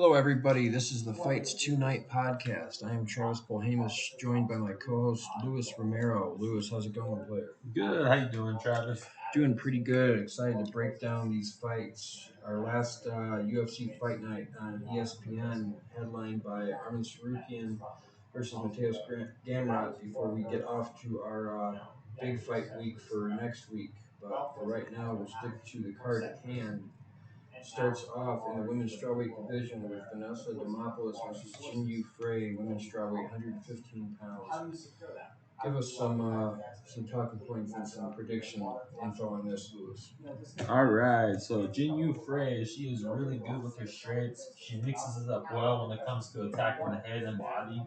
Hello, everybody. This is the Fights Tonight podcast. I am Travis Polhamus, joined by my co-host Luis Romero. Luis, how's it going, player? Good. How you doing, Travis? Doing pretty good. Excited to break down these fights. Our last UFC fight night on ESPN, headlined by Armin Tsarukyan versus Mateus Gamrot. Before we get off to our big fight week for next week, but for right now, we'll stick to the card at hand. Starts off in the women's strawweight division with Vanessa Demopoulos versus Jinyu Frey, women's strawweight, 115 pounds. Give us some talking points and some prediction info on this, Lewis. All right. So Jinyu Frey, she is really good with her straights. She mixes it up well when it comes to attacking the head and body.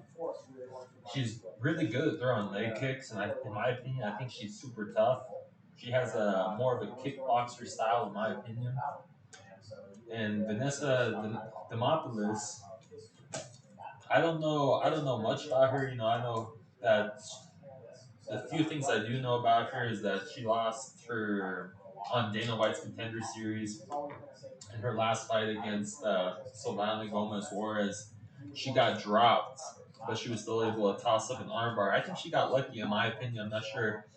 She's really good at throwing leg kicks, and in my opinion, I think she's super tough. She has a more of a kickboxer style, in my opinion. And Vanessa Demopoulos, I don't know much about her. I know that the few things I do know about her is that she lost her on Dana White's Contender Series in her last fight against Silvana Gomez Juarez. She got dropped, but she was still able to toss up an armbar. I think she got lucky, in my opinion. I'm not sure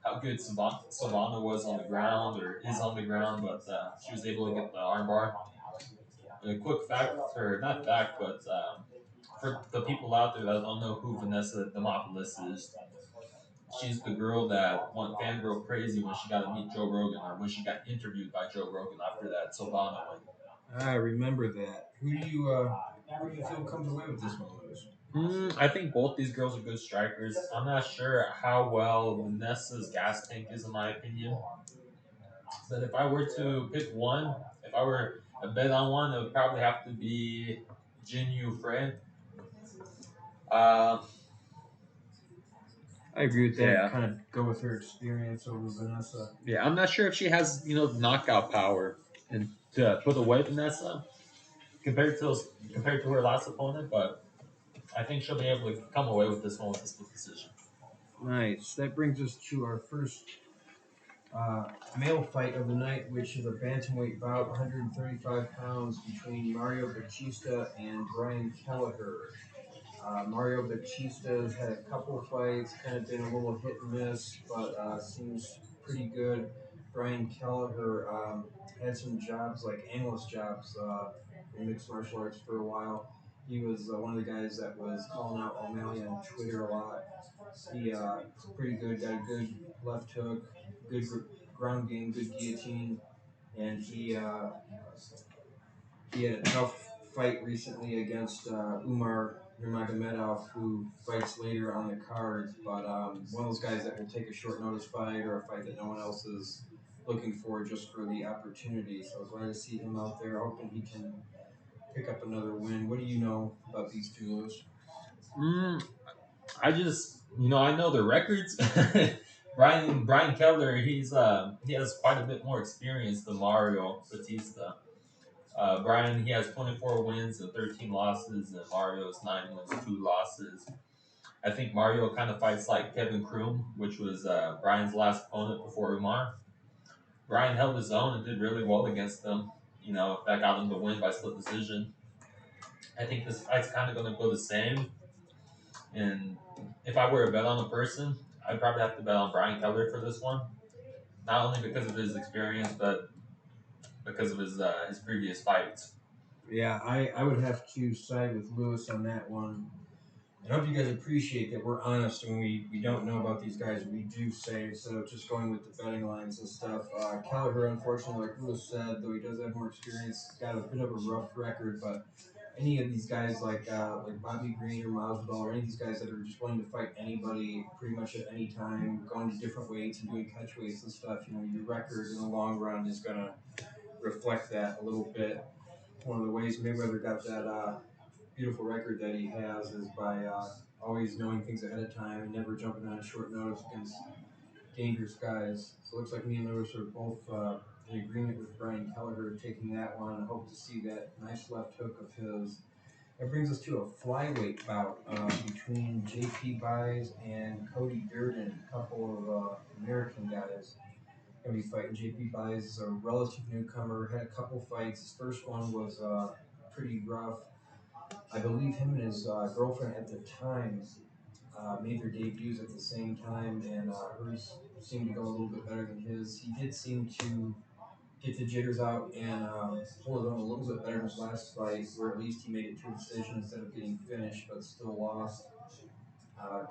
how good Silvana was on the ground or is on the ground, but she was able to get the armbar. And a quick fact, or not fact, but for the people out there that don't know who Vanessa Demopoulos is, she's the girl that went fangirl crazy when she got to meet Joe Rogan, or when she got interviewed by Joe Rogan after that Silvana win. I remember that. Who do you feel comes away with this one, Lewis? I think both these girls are good strikers. I'm not sure how well Vanessa's gas tank is, in my opinion. But if I were to pick one, if I were to bet on one, it would probably have to be Jinyu Frey. Uh, I agree with that. yeah. Kind of go with her experience over Vanessa. Yeah, I'm not sure if she has, knockout power and to put away Vanessa compared to her last opponent, but I think she'll be able to come away with this one with a split decision. Nice. That brings us to our first male fight of the night, which is a bantamweight bout, 135 pounds, between Mario Batista and Brian Kelleher. Mario Batista has had a couple fights, kind of been a little hit and miss, but seems pretty good. Brian Kelleher had some jobs, like analyst jobs, in mixed martial arts for a while. He was one of the guys that was calling out O'Malley on Twitter a lot. He pretty good, got a good left hook, good ground game, good guillotine, and he had a tough fight recently against Umar Nurmagomedov, who fights later on the card. But one of those guys that will take a short notice fight or a fight that no one else is looking for just for the opportunity. So glad to see him out there. Hoping he can pick up another win. What do you know about these two, Lewis? I just, I know the records. Brian Keller, he has quite a bit more experience than Mario Batista. Brian, he has 24 wins and 13 losses, and Mario has 9 wins, 2 losses. I think Mario kind of fights like Kevin Kroom, which was Brian's last opponent before Umar. Brian held his own and did really well against him. That got him the win by split decision. I think this fight's kind of going to go the same. And if I were to bet on a person, I'd probably have to bet on Brian Keller for this one. Not only because of his experience, but because of his previous fights. Yeah, I would have to side with Lewis on that one. I hope you guys appreciate that we're honest when we don't know about these guys. We do say, so just going with the betting lines and stuff. Kelleher, unfortunately, like Lewis said, though he does have more experience, got a bit of a rough record, but any of these guys like Bobby Green or Masvidal or any of these guys that are just willing to fight anybody pretty much at any time, going to different weights and doing catch weights and stuff, your record in the long run is going to reflect that a little bit. One of the ways Mayweather got that beautiful record that he has is by always knowing things ahead of time and never jumping on short notice against dangerous guys. So it looks like me and Lewis are both in agreement with Brian Kelleher taking that one. I hope to see that nice left hook of his. That brings us to a flyweight bout between J.P. Buys and Cody Durden, a couple of American guys. Going to be fighting. J.P. Buys is a relative newcomer, had a couple fights. His first one was pretty rough. I believe him and his girlfriend at the time made their debuts at the same time, and hers seemed to go a little bit better than his. He did seem to get the jitters out and hold it on a little bit better in his last fight, where at least he made it to a decision instead of getting finished, but still lost.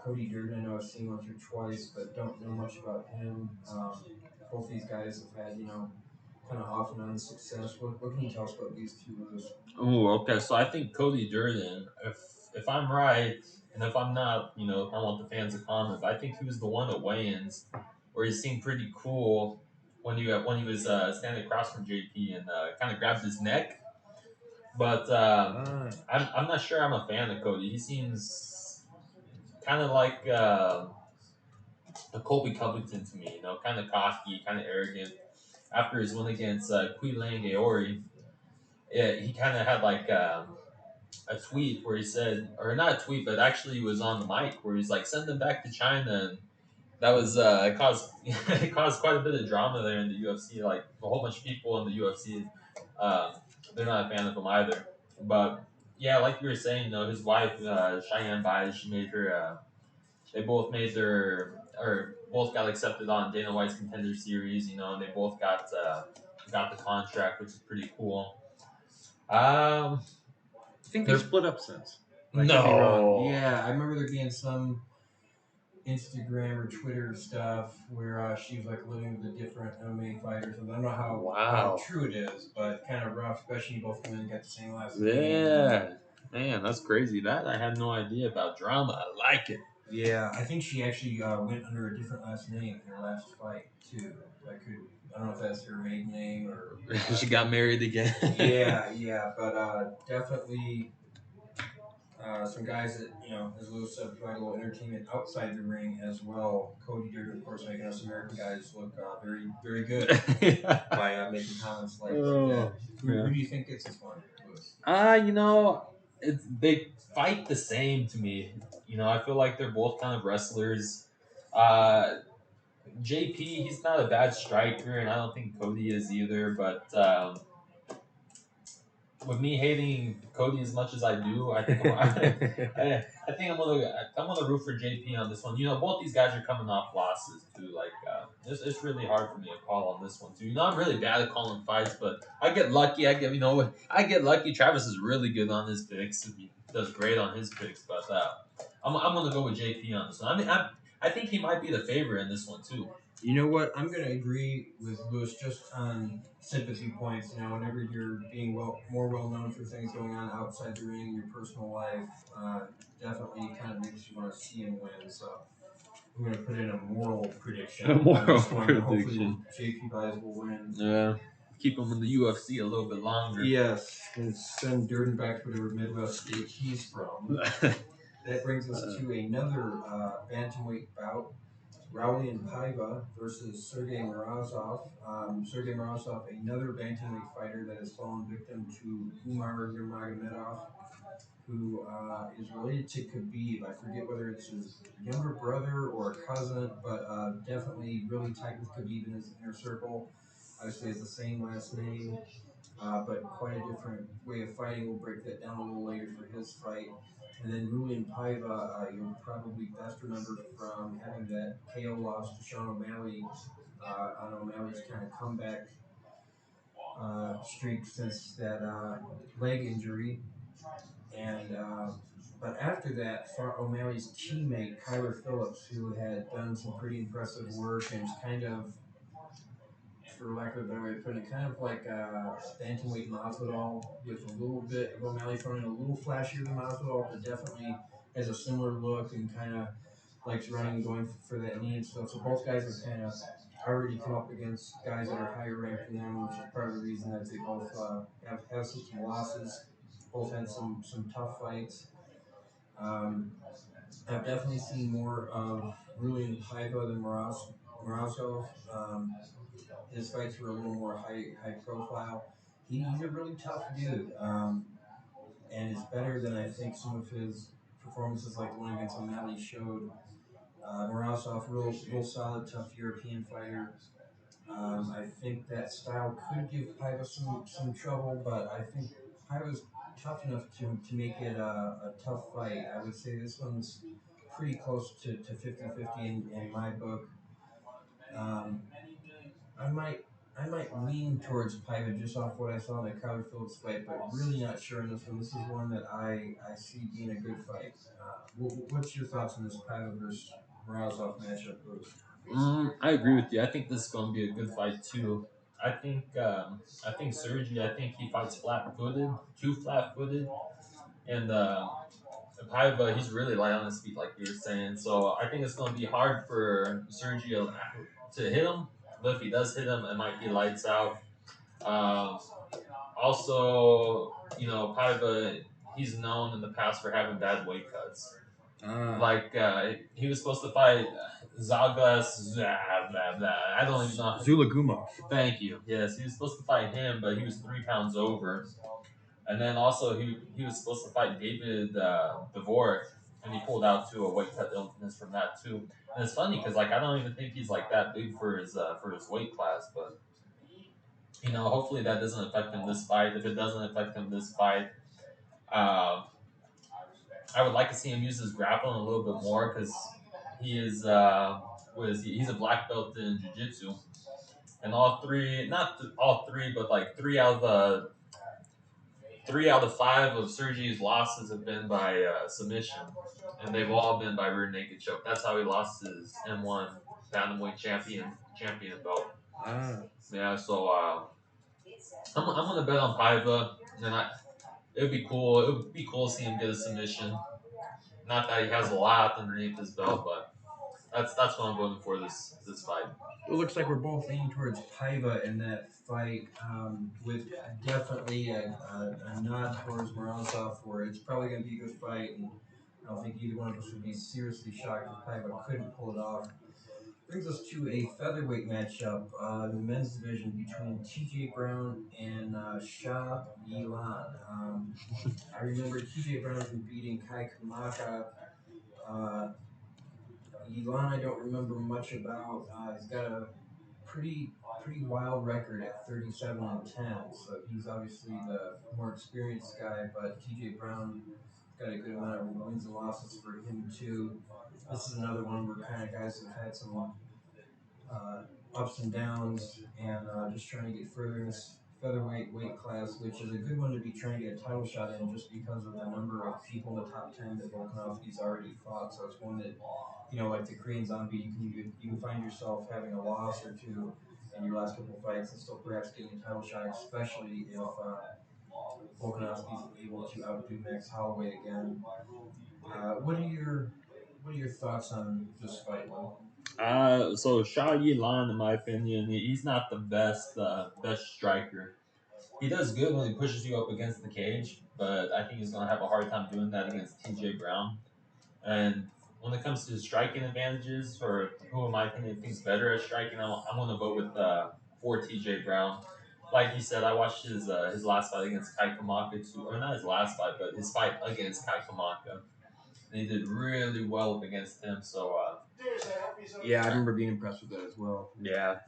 Cody Durden, I know I've seen once or twice, but don't know much about him. Both these guys have had, kind of off and on success. What can you tell us about these two, Lewis? Oh, okay. So I think Cody Durden, if I'm right, and if I'm not, I want the fans to comment. But I think he was the one at weigh-ins where he seemed pretty cool when he was standing across from JP and kind of grabbed his neck. But I'm not sure I'm a fan of Cody. He seems kind of like a Colby Covington to me. Kind of cocky, kind of arrogant. After his win against Quilang Aori, he kind of had like. A tweet where he said, or not a tweet, but actually was on the mic where he's like, send them back to China. And that was, it caused, it caused quite a bit of drama there in the UFC. Like, a whole bunch of people in the UFC, um, they're not a fan of him either. But, yeah, like you were saying, his wife, Cheyenne Bai, she made her, they both made or both got accepted on Dana White's Contender Series, and they both got the contract, which is pretty cool. I think they split up since. No. Could be wrong. Yeah, I remember there being some Instagram or Twitter stuff where she was like living with a different MMA fighter. So I don't know how true it is, but kind of rough, especially both women got the same last name. Yeah. Man, that's crazy. That I had no idea about drama. I like it. Yeah, I think she actually went under a different last name in her last fight too. I don't know if that's her maiden name or. She got married again. yeah, but definitely some guys that as Lewis said, provide a little entertainment outside the ring as well. Cody Durden, of course, making us American guys look very, very good by making comments like that. Who do you think gets this one, Lewis? They fight the same to me. I feel like they're both kind of wrestlers. JP, he's not a bad striker, and I don't think Cody is either. But with me hating Cody as much as I do, I think I'm gonna root for JP on this one. Both these guys are coming off losses too. Like it's really hard for me to call on this one too. I'm really bad at calling fights, but I get lucky. I get lucky. Travis is really good on his picks. He does great on his picks, but I'm gonna go with JP on this one. I mean, I think he might be the favorite in this one too. You know what? I'm going to agree with Lewis just on sympathy points. Whenever you're being more well known for things going on outside the ring, your personal life, definitely kind of makes you want to see him win. So I'm going to put in a moral prediction. A moral prediction. prediction. Hopefully, JP Buys will win. Yeah. Keep him in the UFC a little bit longer. Yes, and send Durden back to whatever Midwest state he's from. That brings us to another bantamweight bout. Raulian Paiva versus Sergey Morozov. Sergey Morozov, another bantamweight fighter that has fallen victim to Umar Nurmagomedov, who is related to Khabib. I forget whether it's his younger brother or a cousin, but definitely really tight with Khabib in his inner circle. Obviously, has the same last name, but quite a different way of fighting. We'll break that down a little later for his fight. And then Raulian Paiva, you'll probably best remember from having that KO loss to Sean O'Malley on O'Malley's kind of comeback streak since that leg injury. And but after that, fought O'Malley's teammate Kyler Phillips, who had done some pretty impressive work and was kind of, for lack of a better way of putting it, kind of like bantamweight Masvidal, with a little bit of O'Malley throwing a little flashier than Masvidal, but definitely has a similar look and kind of likes running and going for that knee and stuff. So both guys have kind of already come up against guys that are higher ranked than them, which is part of the reason that they both have some losses. Both had some tough fights. I've definitely seen more of Raulian Paiva than Morozov. His fights were a little more high profile. He's a really tough dude, and is better than I think some of his performances, like the one against O'Malley, showed. Morozov, real solid, tough European fighter. I think that style could give Paiva some trouble, but I think Paiva's tough enough to make it a tough fight. I would say this one's pretty close to 50-50 in my book. Um, I might I might lean towards Paiva just off what I saw in the Kyler Phillips fight, but really not sure on this one. This is one that I see being a good fight. What's your thoughts on this Paiva versus Morozov matchup, Bruce? I agree with you. I think this is going to be a good fight too. I think Sergi. I think he fights flat-footed, too flat-footed, and Paiva, he's really light on his feet, like you were saying. So I think it's going to be hard for Sergio to hit him. But if he does hit him, it might be lights out. Um, Also, Paiva, he's known in the past for having bad weight cuts. Like he was supposed to fight Zalgas. Blah, blah, blah. I don't even know. Zulagumov. Thank you. Yes, he was supposed to fight him, but he was 3 pounds over. And then also he was supposed to fight David Dvorak, and he pulled out to a weight cut illness from that too. And it's funny because like I don't even think he's like that big for his weight class, but hopefully that doesn't affect him this fight. If it doesn't affect him this fight, uh, I would like to see him use his grappling a little bit more because he is he's a black belt in jiu-jitsu, and all three, not all three, but like 3 out of 5 of Sergi's losses have been by submission, and they've all been by rear naked choke. That's how he lost his M1 bantamweight champion belt. Yeah, so I'm gonna bet on Paiva, and it would be cool. It would be cool to see him get a submission. Not that he has a lot underneath his belt, but that's what I'm going for this fight. It looks like we're both leaning towards Paiva in that fight, with definitely a nod towards Morozov, where it's probably going to be a good fight, and I don't think either one of us would be seriously shocked if Paiva couldn't pull it off. Brings us to a featherweight matchup in the men's division between T.J. Brown and Shah Yilan. I remember T.J. Brown has been beating Kai Kamaka. Uh, Yilan, I don't remember much about. He's got a pretty wild record at 37-10. So he's obviously the more experienced guy, but T.J. Brown got a good amount of wins and losses for him too. This is another one where kind of guys have had some ups and downs, and just trying to get further in this featherweight weight class, which is a good one to be trying to get a title shot in, just because of the number of people in the top 10 that Volkanovski's already fought. So it's one that, like the Korean Zombie, you can find yourself having a loss or two in your last couple of fights and still perhaps getting a title shot, especially if Volkanovski's able to outdo Max Holloway again. What are your thoughts on this fight, Will? So Shah Yilan, in my opinion, he's not the best striker. He does good when he pushes you up against the cage, but I think he's gonna have a hard time doing that against T.J. Brown. And when it comes to striking advantages, or who in my opinion thinks better at striking, I'm gonna vote with for T.J. Brown. Like you said, I watched his last fight against Kai Kamaka too, or not his last fight, but his fight against Kai Kamaka. And he did really well up against him. So Yeah, I remember being impressed with that as well. yeah,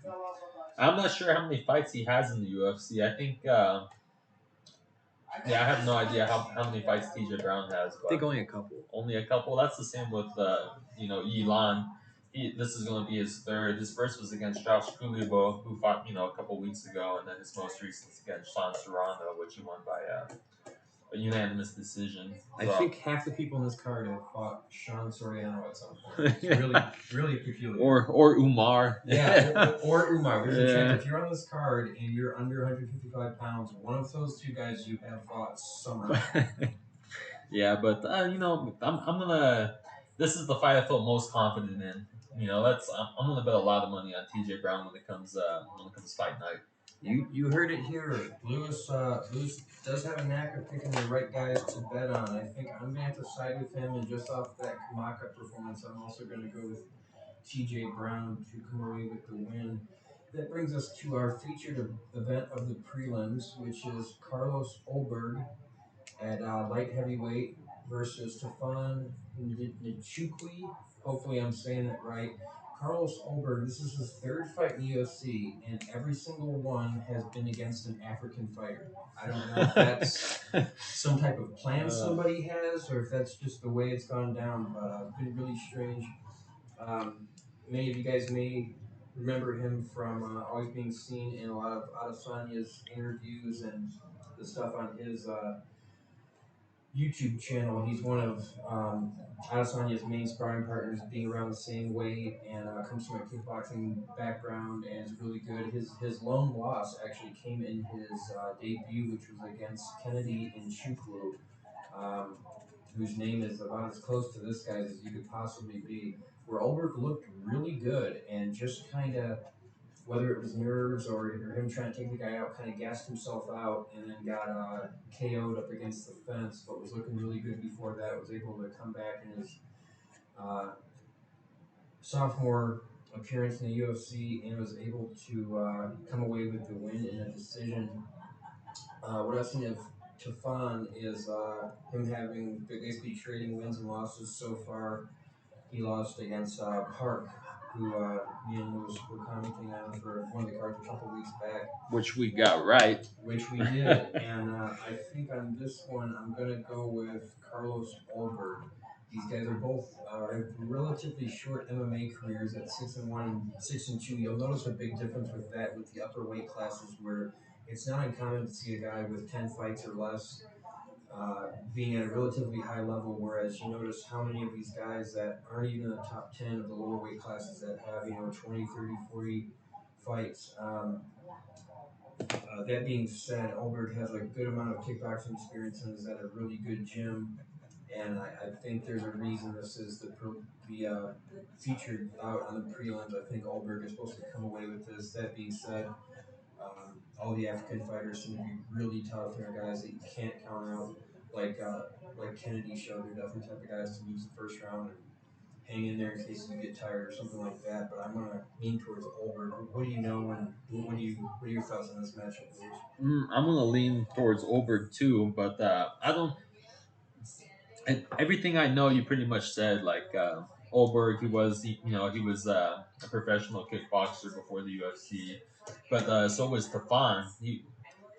I'm not sure how many fights he has in the UFC. I think I have no idea how many fights TJ Brown has. But I think only a couple. Only a couple. That's the same with Elon. This is going to be his third. His first was against Josh Kulibo, who fought a couple weeks ago, and then his most recent is against Sean Serrano, which he won by a unanimous decision. I think half the people in this card have fought Sean Soriano at some point. It's really, really peculiar. Or Umar. Yeah, or Umar. There's a chance if you're on this card and you're under 155 pounds, one of those two guys you have fought somewhere. Yeah, but I'm gonna. This is the fight I feel most confident in. I'm gonna bet a lot of money on TJ Brown when it comes fight night. You heard it here. Lewis does have a knack of picking the right guys to bet on. I think I'm gonna have to side with him, and just off that Kamaka performance, I'm also gonna go with TJ Brown to come away with the win. That brings us to our featured event of the prelims, which is Carlos Olberg at light heavyweight versus Stefan Nchukwi. Hopefully I'm saying that right. Carlos Ulberg, this is his third fight in the UFC, and every single one has been against an African fighter. I don't know if that's some type of plan somebody has, or if that's just the way it's gone down, but it's been really strange. Um, Many of you guys may remember him from always being seen in a lot of Adesanya's interviews and the stuff on his YouTube channel. He's one of Adesanya's main sparring partners, being around the same weight, and comes from a kickboxing background and is really good. His lone loss actually came in his debut, which was against Kennedy in Shuflu, whose name is about as close to this guy's as you could possibly be. Where Ulberg looked really good and just kind of, whether it was nerves or him trying to take the guy out, kind of gassed himself out and then got KO'd up against the fence, but was looking really good before that. Was able to come back in his sophomore appearance in the UFC and was able to come away with the win in a decision. What I've seen of Tafan is him having basically trading wins and losses so far. He lost against Park, who me and Lewis were commenting on for one of the cards a couple weeks back. Which we got right. Which we did. And I think on this one, I'm going to go with Carlos Ulberg. These guys are both relatively short MMA careers at 6-1 and 6-2. You'll notice a big difference with that with the upper weight classes, where it's not uncommon to see a guy with 10 fights or less being at a relatively high level, whereas you notice how many of these guys that aren't even in the top 10 of the lower weight classes that have, 20, 30, 40 fights. That being said, Ulberg has a good amount of kickboxing experience and is at a really good gym. And I think there's a reason this is the featured out on the prelims. I think Ulberg is supposed to come away with this. That being said, all the African fighters seem to be really tough. They're guys that you can't count out, like Kennedy showed. They're definitely the type of guys to lose the first round and hang in there in case you get tired or something like that. But I'm gonna lean towards Ulberg. What do you know, and what are your thoughts on this matchup? I'm gonna lean towards Oberg too, but I don't. Everything I know, you pretty much said. Like Oberg, he was a professional kickboxer before the UFC, but so was Stefan.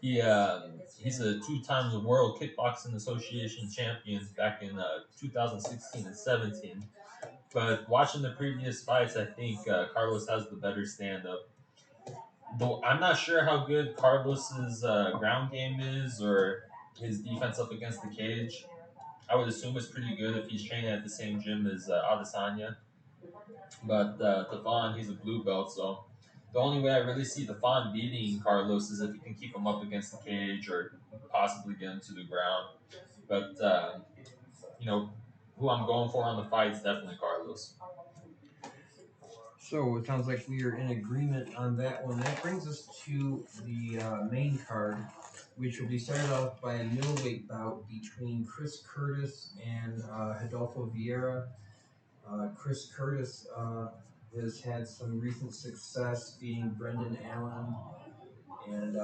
He's a two-time World Kickboxing Association champion back in 2016 and 17. But watching the previous fights, I think Carlos has the better stand-up. Though I'm not sure how good Carlos's ground game is or his defense up against the cage. I would assume it's pretty good if he's training at the same gym as Adesanya. But Tafan, he's a blue belt, so the only way I really see Tafan beating Carlos is if he can keep him up against the cage or possibly get him to the ground. But you know, who I'm going for on the fight is definitely Carlos. So it sounds like we are in agreement on that one. That brings us to the main card, which will be started off by a middleweight bout between Chris Curtis and Adolfo Vieira. Chris Curtis has had some recent success beating Brendan Allen, and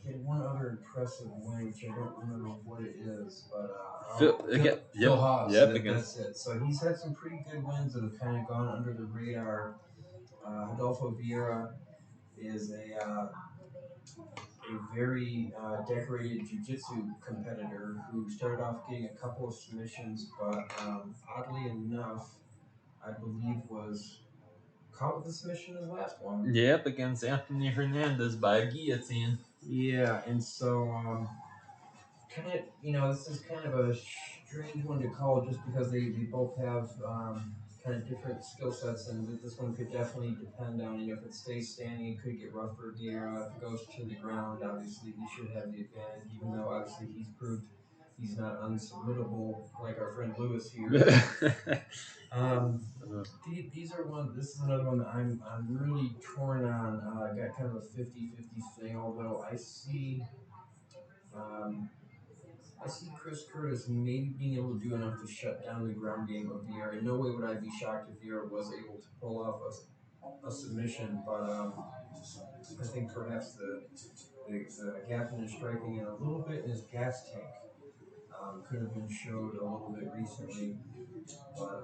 he had one other impressive win, which I don't remember what it is, but Phil Haas. That's it. So he's had some pretty good wins that have kind of gone under the radar. Adolfo Vieira is a very decorated jiu-jitsu competitor who started off getting a couple of submissions, but oddly enough, I believe was caught with a submission in his last one. Yep, against Anthony Hernandez by a guillotine. Yeah, and so kind of, this is kind of a strange one to call just because they both have kind of different skill sets, and this one could definitely depend on, if it stays standing, it could get rough for Vieira. If it goes to the ground, obviously he should have the advantage, even though obviously he's proved he's not unsubmittable like our friend Lewis here. These are this is another one that I'm really torn on. Got kind of a 50-50 thing, although I see Chris Curtis maybe being able to do enough to shut down the ground game of Vieira. In no way would I be shocked if Vieira was able to pull off a submission, but I think perhaps the gap in his striking and a little bit in his gas tank Could have been showed a little bit recently. But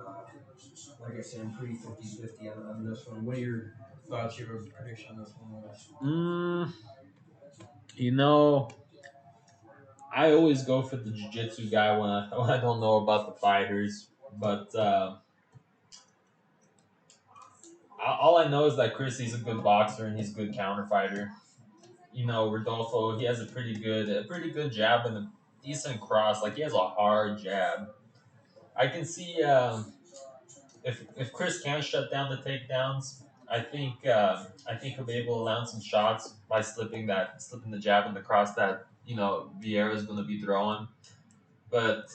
like I said, I'm pretty 50-50 on this one. What are your thoughts, your prediction on this one was? You know, I always go for the jiu-jitsu guy when I don't know about the fighters. But all I know is that Chris, he's a good boxer and he's a good counter fighter. You know, Rodolfo, he has a pretty good jab and a decent cross. Like he has a hard jab. I can see if Chris can shut down the takedowns, I think he'll be able to land some shots by slipping the jab and the cross that Vieira is going to be throwing. But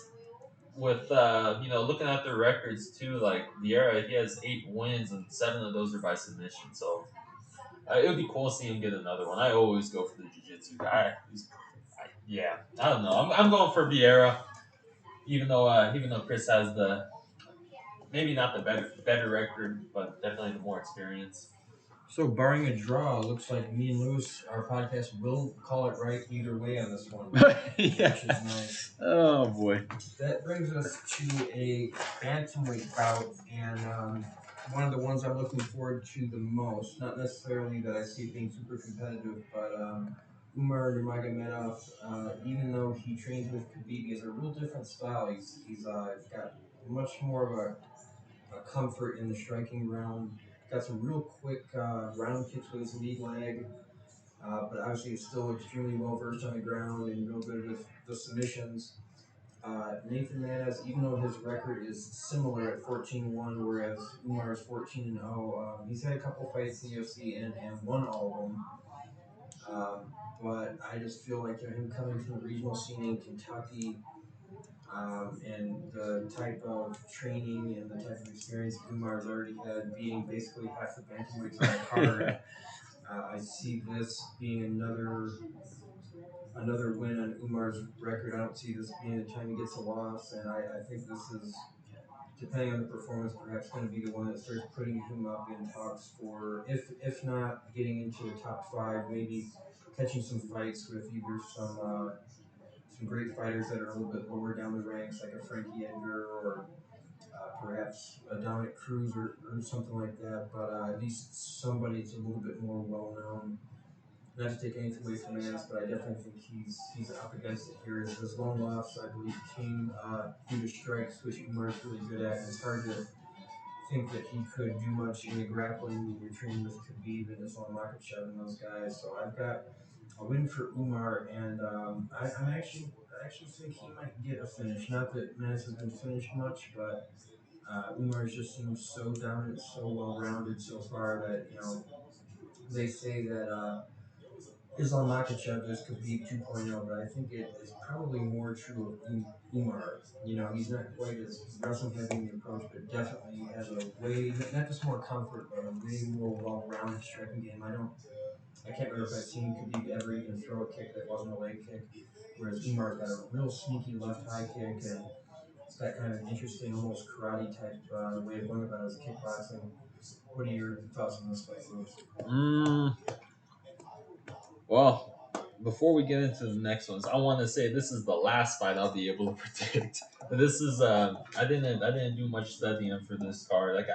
with looking at their records too, like Vieira, he has 8 wins and 7 of those are by submission. So it would be cool to see him get another one. I always go for the jiu-jitsu guy. Yeah, I don't know. I'm going for Vieira, even though Chris has the maybe not the better record, but definitely the more experience. So, barring a draw, it looks like me and Lewis, our podcast, will call it right either way on this one, Yeah. which is nice. Oh boy. That brings us to a bantamweight bout, and one of the ones I'm looking forward to the most. Not necessarily that I see it being super competitive, but Umar Nurmagomedov, even though he trains with Khabib, he has a real different style. He's got much more of a comfort in the striking realm. Got some real quick ground kicks with his lead leg, but obviously he's still extremely well versed on the ground and real good with the submissions. Nathan Manez, even though his record is similar at 14-1, whereas Umar is 14-0, he's had a couple fights in the UFC and won all of them. But I just feel like him coming from the regional scene in Kentucky, and the type of training and the type of experience Umar's already had, being basically half the bantamweights on the card, I see this being another win on Umar's record. I don't see this being the time he gets a loss, and I think this is, depending on the performance, perhaps going to be the one that starts putting him up in talks for, if not getting into the top five, maybe catching some fights with either some great fighters that are a little bit lower down the ranks, like a Frankie Edgar or perhaps a Dominic Cruz or something like that. But at least somebody that's a little bit more well known. Not to take anything away from Manus, but I definitely think he's up against it here. His lone loss, I believe, came due to strikes, which Umar's really good at. And it's hard to think that he could do much in the grappling when you're training with Khabib and Islam Makhachev and those guys. So I've got a win for Umar, and I actually think he might get a finish. Not that Manus has been finished much, but Umar's just seems so dominant, so well rounded so far that they say that. Islam Makhachev is Khabib 2.0, but I think it is probably more true of Umar. He's not quite as wrestling heavy in the approach, but definitely has a way, not just more comfort, but a way more well-rounded striking game. I can't remember if I've seen Khabib ever even throw a kick that wasn't a leg kick, whereas Umar's got a real sneaky left high kick, and it's that kind of interesting, almost karate type way of going about his kickboxing. What are your thoughts on this fight, Lewis? Well, before we get into the next ones, I want to say this is the last fight I'll be able to predict. This is I didn't do much studying for this card.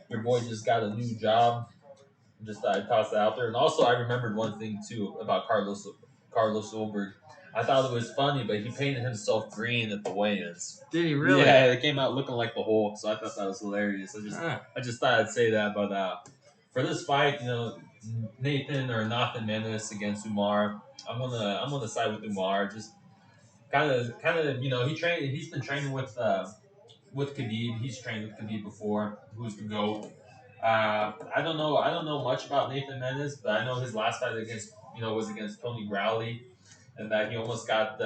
Your boy just got a new job. Just thought I'd toss that out there. And also, I remembered one thing too about Carlos Ulberg. I thought it was funny, but he painted himself green at the weigh-ins. Did he really? Yeah, it came out looking like the Hulk, so I thought that was hilarious. I just thought I'd say that, but for this fight, Nathan Menace against Umar, I'm gonna side with Umar. Just he's been training with Khabib. He's trained with Khabib before, who's the GOAT. I don't know much about Nathan Menace, but I know his last fight was against Tony Growley, and that he almost got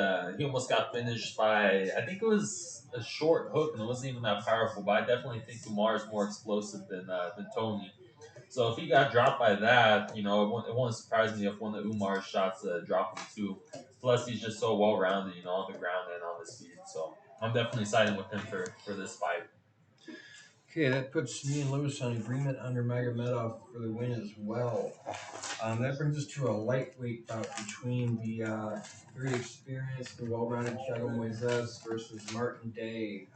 finished by, I think it was a short hook, and it wasn't even that powerful. But I definitely think Umar is more explosive than Tony. So if he got dropped by that, it wouldn't surprise me if one of Umar's shots dropped him too. Plus, he's just so well rounded, on the ground and on his feet. So I'm definitely siding with him for this fight. Okay, that puts me and Lewis on agreement under Magomedov for the win as well. That brings us to a lightweight bout between the very experienced and well-rounded Thiago Moises versus Martin Day.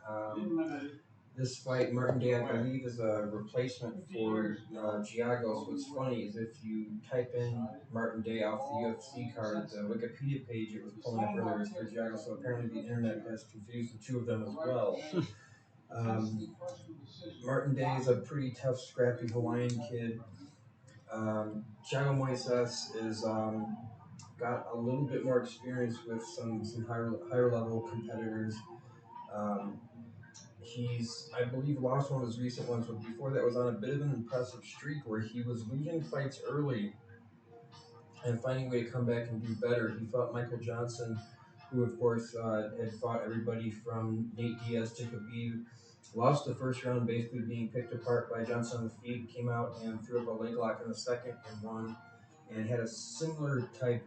This fight, Martin Day, I believe, is a replacement for Giagos. What's funny is if you type in Martin Day off the UFC card, the Wikipedia page it was pulling up earlier is for Giagos, so apparently the internet has confused the two of them as well. Martin Day is a pretty tough, scrappy Hawaiian kid. Thiago Moises is got a little bit more experience with some higher level competitors. Um, he's, I believe, lost one of his recent ones, but before that was on a bit of an impressive streak where he was losing fights early and finding a way to come back and do better. He fought Michael Johnson, who, of course, had fought everybody from Nate Diaz to Khabib. Lost the first round, basically being picked apart by Johnson on the feet. Came out and threw up a leg lock in the second and won. And had a similar type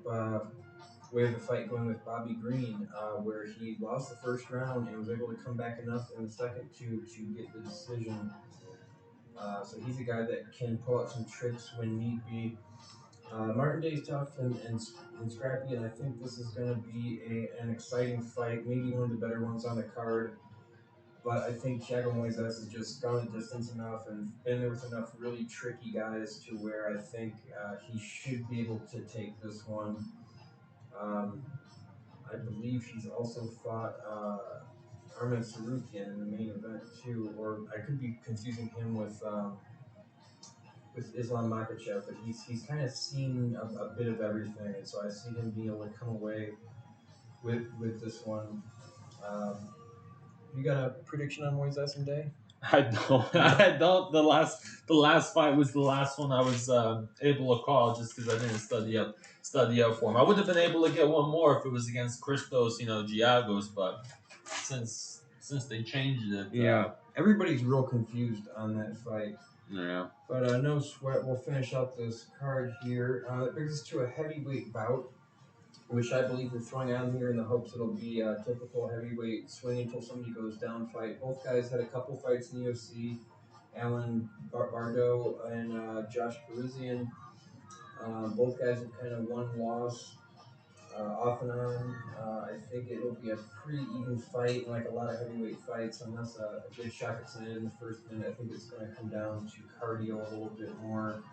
way of the fight going with Bobby Green, where he lost the first round and was able to come back enough in the second to get the decision. So he's a guy that can pull out some tricks when need be. Martin Day's tough and scrappy, and I think this is going to be an exciting fight, maybe one of the better ones on the card. But I think Thiago Moises has just gone the distance enough and been there with enough really tricky guys to where I think he should be able to take this one. Um, I believe he's also fought Armin Tsarukyan in the main event too, or I could be confusing him with Islam Makhachev, but he's kind of seen a bit of everything, and so I see him being able to come away with this one. Um, you got a prediction on Moises and Day? I don't. I don't. The last fight was the last one I was able to call just because I didn't study up for him. I would have been able to get one more if it was against Christos, Giagos, but since they changed it, Everybody's real confused on that fight. Yeah. But no sweat. We'll finish out this card here. It brings us to a heavyweight bout, which I believe we're throwing on here in the hopes it'll be a typical heavyweight swing until somebody goes down fight. Both guys had a couple fights in the UFC. Alan Bardo and Josh Parisian. Both guys have kind of one loss off and on. I think it'll be a pretty even fight, like a lot of heavyweight fights, unless a good shot gets landed in the first minute. I think it's going to come down to cardio a little bit more.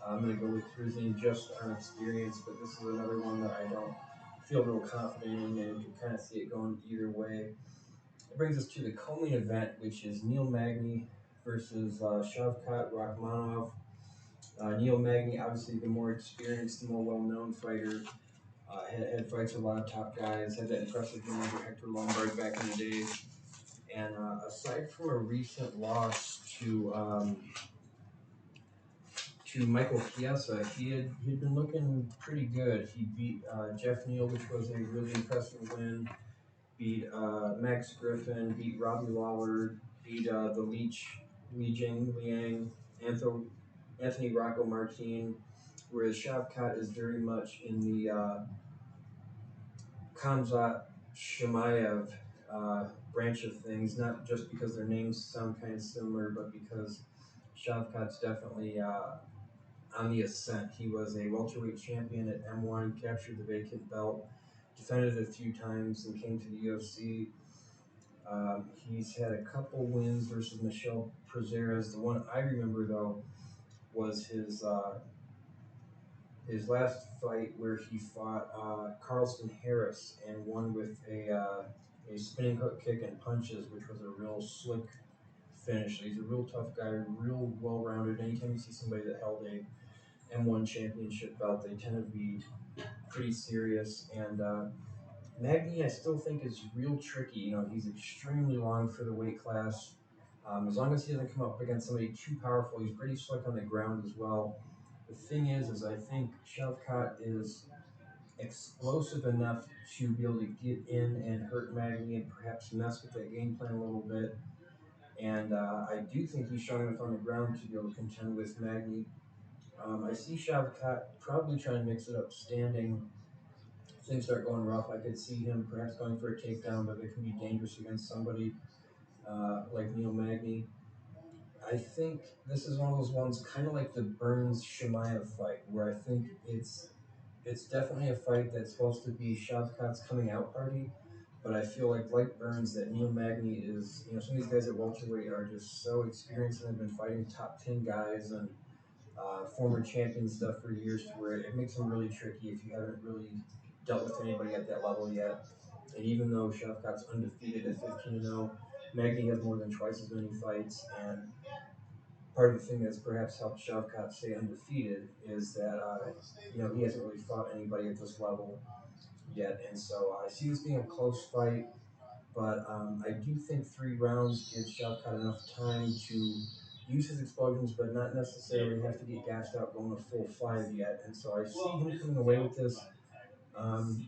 I'm going to go with Parisian just on experience, but this is another one that I don't feel real confident in, and you can kind of see it going either way. It brings us to the co-main event, which is Neil Magny versus Shavkat Rakhmonov. Neil Magny, obviously the more experienced, the more well-known fighter, had fights with a lot of top guys, had that impressive win over Hector Lombard back in the day. And aside from a recent loss to Michael Chiesa, he'd been looking pretty good. He beat Jeff Neal, which was a really impressive win. Beat Max Griffin, beat Robbie Lawler, beat the Leech, Li Jing Liang, Anthony Rocco Martin, whereas Shavkat is very much in the Khamzat Shemaev branch of things, not just because their names sound kind of similar, but because Shavkat's definitely on the ascent. He was a welterweight champion at M1, captured the vacant belt, defended it a few times, and came to the UFC. He's had a couple wins versus Michel Prazeres. The one I remember, though, was his last fight where he fought Carlston Harris and won with a spinning hook kick and punches, which was a real slick finish. He's a real tough guy, real well-rounded. Anytime you see somebody that held a M1 championship belt, they tend to be pretty serious. And Magny, I still think, is real tricky. He's extremely long for the weight class. As long as he doesn't come up against somebody too powerful, he's pretty slick on the ground as well. The thing is I think Shavkat is explosive enough to be able to get in and hurt Magny and perhaps mess with that game plan a little bit. And I do think he's strong enough on the ground to be able to contend with Magny. I see Shavkat probably trying to mix it up standing. Things start going rough. I could see him perhaps going for a takedown, but it can be dangerous against somebody like Neil Magny. I think this is one of those ones, kind of like the Burns Shemaev fight, where I think it's definitely a fight that's supposed to be Shavkat's coming out party. But I feel like Burns, that Neil Magny is, some of these guys at welterweight are just so experienced and have been fighting top 10 guys and former champion stuff for years, to where it makes them really tricky if you haven't really dealt with anybody at that level yet. And even though Shavkat's undefeated at 15-0, Magny has more than twice as many fights. And part of the thing that's perhaps helped Shavkat stay undefeated is that he hasn't really fought anybody at this level yet. And so I see this being a close fight, but I do think 3 rounds gives Shavkat enough time to use his explosions, but not necessarily have to get gassed out going a full 5 yet. And so I see him coming away with this. Um,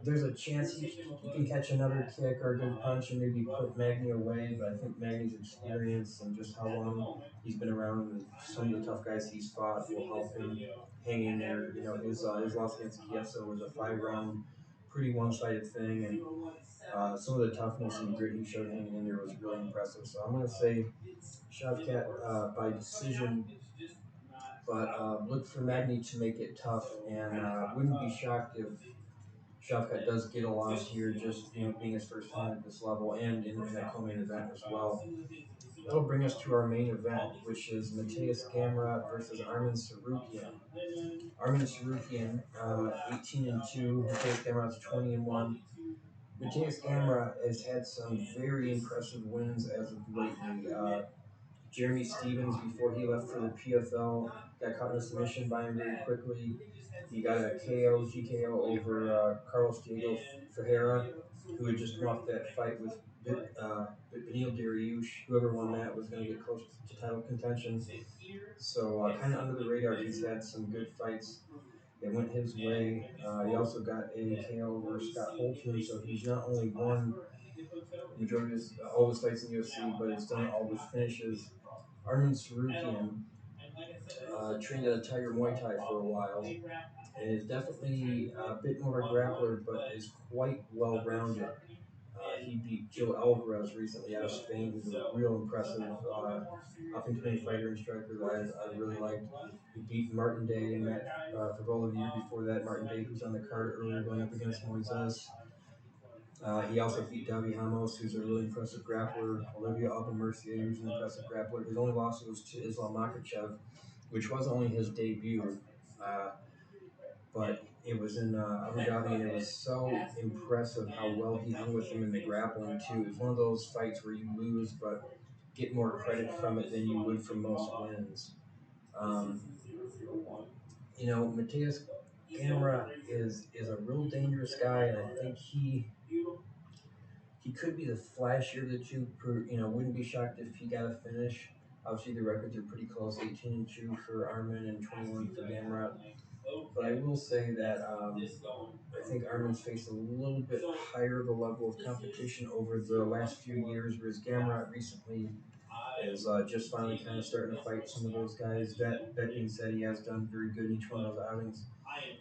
there's a chance he can catch another kick or a good punch and maybe put Magny away, but I think Magny's experience and just how long he's been around and some of the tough guys he's fought will help him hang in there. His loss against Kieso was a 5-round, pretty one-sided thing, and some of the toughness and grit he showed hanging in there was really impressive. So I'm going to say Shavkat by decision, but look for Magny to make it tough, and wouldn't be shocked if Shavkat does get a loss here, just being his first time at this level and in that co-main event as well. That'll bring us to our main event, which is Mateus Gamrot versus Armin Tsarukyan. Armin Tsarukyan, 18-2. Mateus Gamrot's 20-1. Mateus Gamrot has had some very impressive wins as of lately. Jeremy Stevens, before he left for the PFL, got caught in a submission by him very quickly. He got a GKO over Carlos Diego Ferreira, who had just come off that fight with Benil Dariush. Whoever won that was going to get close to title contention. So kind of under the radar, he's had some good fights that went his way. He also got a KO over Scott Holton, so he's not only won majority of all his fights in the UFC, but he's done all with finishes. Armin Tsarukyan trained at a Tiger Muay Thai for a while, and is definitely a bit more of a grappler, but is quite well rounded. He beat Joe Alvarez recently out of Spain, who's a real impressive up-and-coming fighter and striker that I really liked. He beat Martin Day and Matt Favola the year before that. Martin Day, who's on the card earlier, going up against Moises. He also beat Davi Ramos, who's a really impressive grappler. Olivia Alba-Mercier, who's an impressive grappler. His only loss was to Islam Makhachev, which was only his debut. But it was in Abu Dhabi, and it was so impressive how well he hung with him in the grappling, too. It's one of those fights where you lose, but get more credit from it than you would from most wins. Um, Mateus Gamrot is a real dangerous guy, and I think he could be the flashier of the two. Wouldn't be shocked if he got a finish. Obviously, the records are pretty close: 18-2 for Armin and 21 for Gamrot. But I will say that I think Armin's faced a little bit higher of a level of competition over the last few years, whereas Gamrot recently is just finally kind of starting to fight some of those guys. That being said, he has done very good in each one of those outings.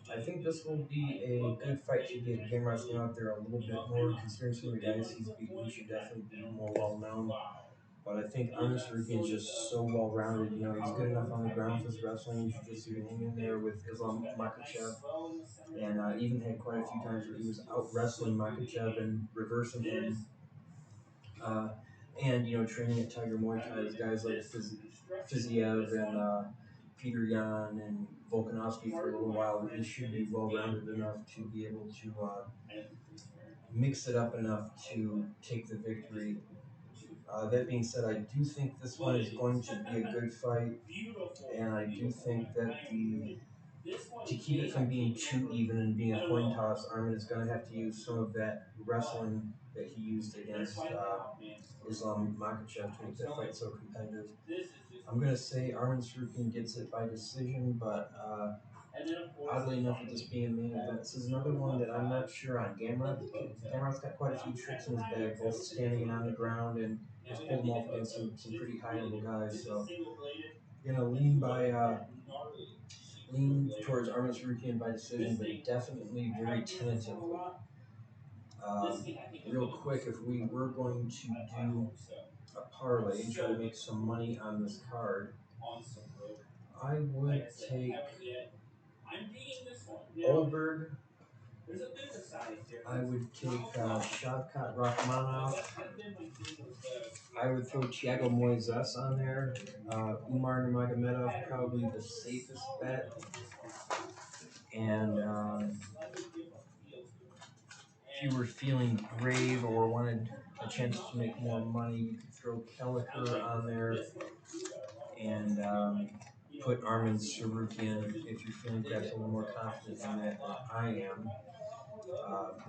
I think this will be a good fight to get Gamrot's name out there a little bit more, considering some of the guys he's beaten. He should definitely be more well known. But I think Armin Tsarukyan is just so well rounded. He's good enough on the ground with his wrestling. He should just hang in there with Islam Makhachev, and even had quite a few times where he was out wrestling Makhachev and reversing him. And training at Tiger Muay Thai with guys like Fiziev and Peter Yan and Volkanovski for a little while. He should be well rounded enough to be able to mix it up enough to take the victory. That being said, I do think this one is going to be a good fight, and I do think that to keep it from being too even and being a coin toss, Armin is going to have to use some of that wrestling that he used against Islam Makhachev to make that fight so competitive. I'm going to say Armin Tsarukyan gets it by decision, but oddly enough, with this being a main event, this is another one that I'm not sure on. Gamrot's got quite a few tricks in his bag, both standing and on the ground, and has pulled them off against some pretty high-level guys. So I'm going to lean towards Armin Tsarukyan by decision, but definitely very tentatively. Real quick, if we were going to do a parlay and try to make some money on this card, I would take Olberg. I would take Shavkat Rachmanov. I would throw Thiago Moises on there. Umar Nurmagomedov, probably the safest bet. And if you were feeling brave or wanted a chance to make more money, you could throw Kelleher on there and put Armin Tsarukyan if you're feeling perhaps a little more confident in that than I am.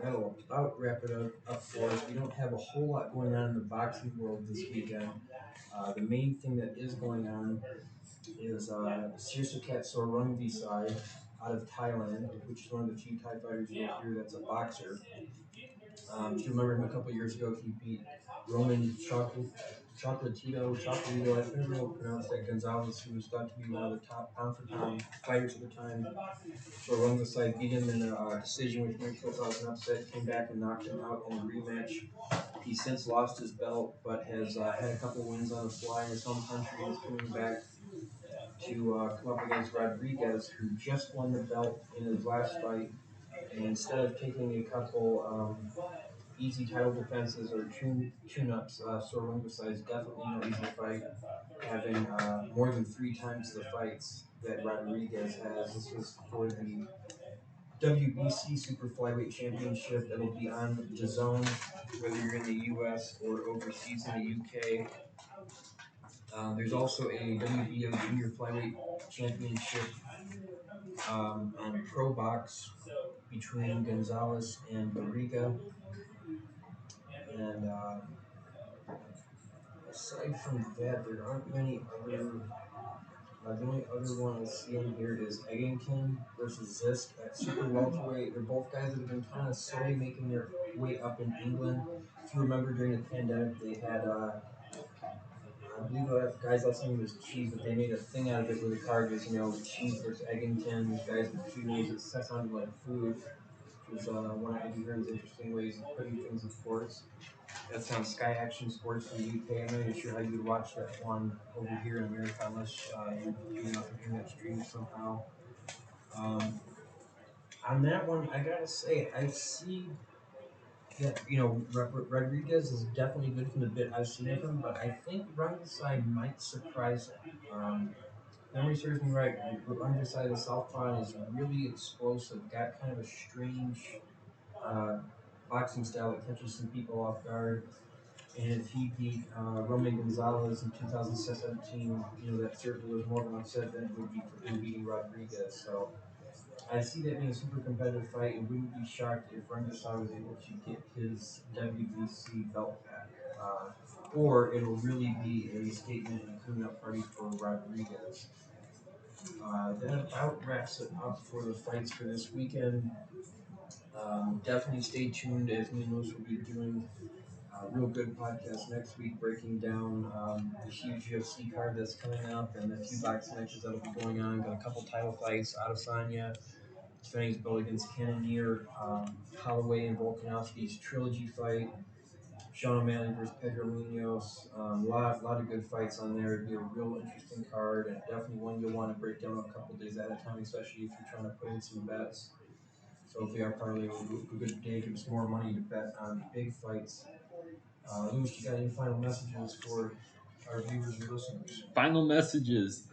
That'll about wrap it up for us. We don't have a whole lot going on in the boxing world this weekend. The main thing that is going on is Tsarukyan Sorungvisai out of Thailand, which is one of the few Thai fighters you'll hear that's a boxer. If you remember him a couple years ago, he beat Roman Chocolatito, I think how to pronounce that, Gonzalez, who was thought to be one of the top pound-for-pound fighters at the time. So Rungvisai beat him in a decision, which many people thought was an upset, came back and knocked him out in a rematch. He's since lost his belt, but has had a couple wins on the fly in his home country and is coming back to come up against Rodriguez, who just won the belt in his last fight. And instead of taking a couple easy title defenses or tune-ups, Sorungusa is definitely no easy fight, having more than 3 times the fights that Rodriguez has. This was for the WBC Super Flyweight Championship that'll be on DAZN, whether you're in the U.S. or overseas in the U.K. There's also a WBO Junior Flyweight Championship on Pro Box between Gonzalez and Barriga. And aside from that, there aren't many other. The only other one I see in here is Eggington versus Zisk at super welterweight. They're both guys that have been kind of slowly making their way up in England. If you remember during the pandemic, they had, I believe that guy's last name was Cheese, but they made a thing out of it where the card was, Cheese versus Eggington. These guys with 2 names that sounded like food, which was one of Eddie Hearn's interesting ways of putting things in sports. That's on Sky Action Sports in the UK. I'm not even sure how you would watch that one over here in America unless you're not internet stream somehow. On that one, I gotta say, I see that Rodriguez is definitely good from the bit I've seen of him, but I think Rungvisai might surprise him. Memory serves me right. Rungvisai, the southpaw, is really explosive. Got kind of a strange boxing style that catches some people off guard. And if he beat Roman Gonzalez in 2017, that certainly was more of an upset than it would be for him beating Rodriguez. So I see that being a super competitive fight, and wouldn't be shocked if Rungvisai was able to get his WBC belt back. Or it'll really be a statement and a cleanup party for Rodriguez. That about wraps it up for the fights for this weekend. Definitely stay tuned as me and Lewis will be doing real good podcast next week, breaking down the huge UFC card that's coming up and the few boxing matches that'll be going on. Got a couple title fights. Adesanya defending his belt against Cannonier, Holloway and Volkanovski's trilogy fight. Sean O'Malley versus Pedro Munoz. Lot of good fights on there. It'd be a real interesting card and definitely one you'll want to break down a couple days at a time, especially if you're trying to put in some bets. So if we are parlay, a good day, give us more money to bet on big fights. Lewis, you got any final messages for our viewers and listeners? Final messages.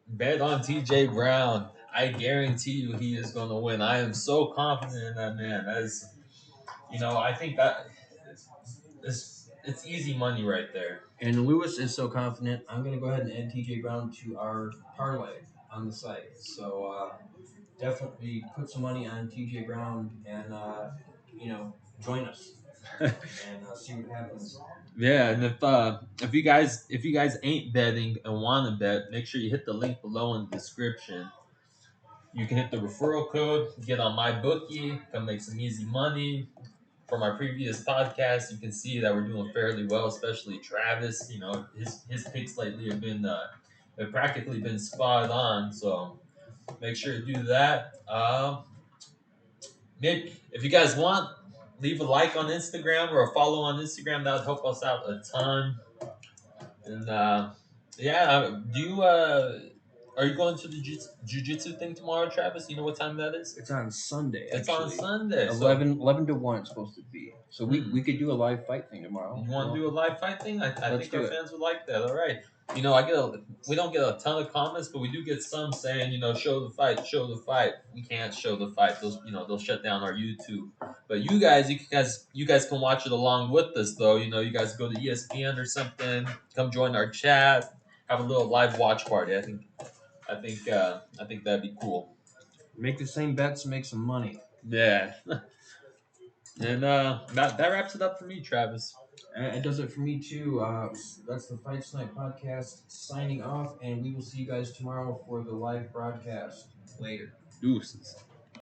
Bet on TJ Brown. I guarantee you he is going to win. I am so confident in that man. That is, I think that it's easy money right there. And Lewis is so confident, I'm going to go ahead and add TJ Brown to our parlay on the site. So definitely put some money on TJ Brown and, join us and see what happens. Yeah, and if you guys ain't betting and want to bet, make sure you hit the link below in the description. You can hit the referral code, get on my bookie, come make some easy money. From our previous podcast, you can see that we're doing fairly well, especially Travis. His picks lately have practically been spot on. So make sure to do that. Maybe if you guys want, leave a like on Instagram or a follow on Instagram. That would help us out a ton. And yeah, do you are you going to the jiu-jitsu thing tomorrow, Travis? You know what time that is? It's on Sunday. It's Actually. on Sunday. 11 to 1 it's supposed to be. So Hmm. we could do a live fight thing tomorrow. You want to do a live fight thing? I Let's think do our it. fans would like that. All right. We don't get a ton of comments, but we do get some saying, show the fight, show the fight. We can't show the fight. They'll shut down our YouTube. But you guys can watch it along with us, though. You guys go to ESPN or something. Come join our chat. Have a little live watch party. I think that'd be cool. Make the same bets, make some money. Yeah. And that wraps it up for me, Travis. It does it for me too. That's the Fight Night podcast signing off, and we will see you guys tomorrow for the live broadcast. Later. Deuces.